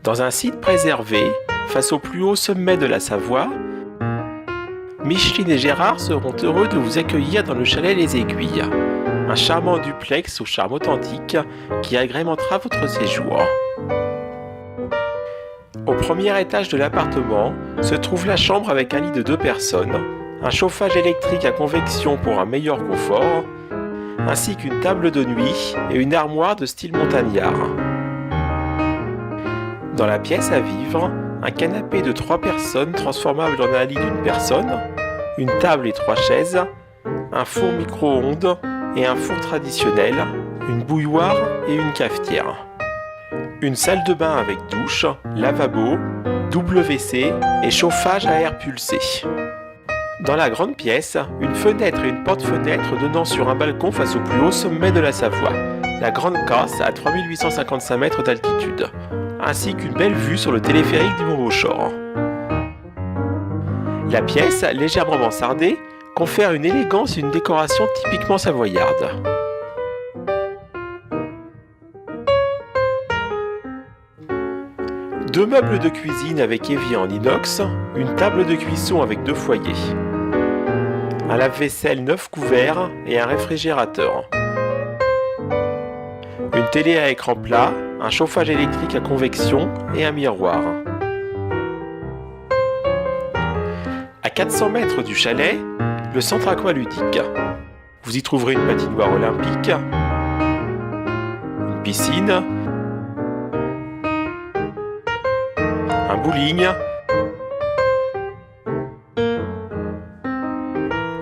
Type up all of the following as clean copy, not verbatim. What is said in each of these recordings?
Dans un site préservé, face au plus haut sommet de la Savoie, Micheline et Gérard seront heureux de vous accueillir dans le chalet Les Aiguilles, un charmant duplex au charme authentique qui agrémentera votre séjour. Au premier étage de l'appartement se trouve la chambre avec un lit de 2 personnes, un chauffage électrique à convection pour un meilleur confort, ainsi qu'une table de nuit et une armoire de style montagnard. Dans la pièce à vivre, un canapé de 3 personnes transformable en un lit d'une personne, une table et 3 chaises, un four micro-ondes et un four traditionnel, une bouilloire et une cafetière. Une salle de bain avec douche, lavabo, double WC et chauffage à air pulsé. Dans la grande pièce, une fenêtre et une porte-fenêtre donnant sur un balcon face au plus haut sommet de la Savoie, la Grande Casse à 3855 mètres d'altitude, ainsi qu'une belle vue sur le téléphérique du Mont-Beauchor. La pièce, légèrement mansardée, confère une élégance et une décoration typiquement savoyarde. Deux meubles de cuisine avec évier en inox, une table de cuisson avec 2 foyers, un lave-vaisselle 9 couverts et un réfrigérateur, une télé à écran plat, un chauffage électrique à convection et un miroir. À 400 mètres du chalet, le centre aqualudique. Vous y trouverez une patinoire olympique, une piscine, un bowling,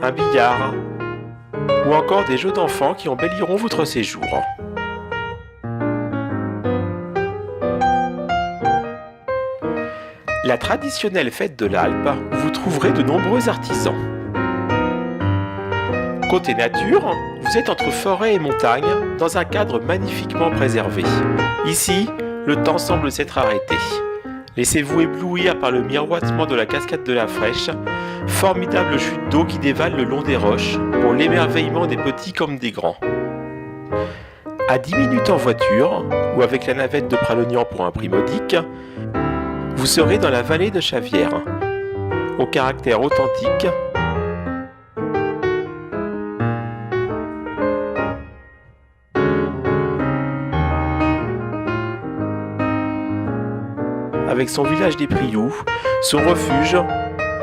un billard ou encore des jeux d'enfants qui embelliront votre séjour. La traditionnelle fête de l'Alpe où vous trouverez de nombreux artisans. Côté nature, vous êtes entre forêt et montagne dans un cadre magnifiquement préservé. Ici, le temps semble s'être arrêté. Laissez-vous éblouir par le miroitement de la cascade de la Frêche, formidable chute d'eau qui dévale le long des roches pour l'émerveillement des petits comme des grands. À 10 minutes en voiture, ou avec la navette de Pralognan pour un prix modique, vous serez dans la vallée de Chavières, au caractère authentique, avec son village des Prioux, son refuge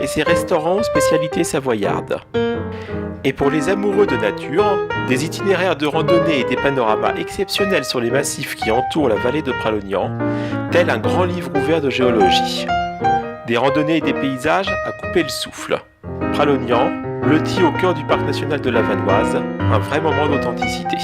et ses restaurants aux spécialités savoyardes. Et pour les amoureux de nature, des itinéraires de randonnée et des panoramas exceptionnels sur les massifs qui entourent la vallée de Pralognan, tel un grand livre ouvert de géologie. Des randonnées et des paysages à couper le souffle. Pralognan, blotti au cœur du parc national de la Vanoise, un vrai moment d'authenticité.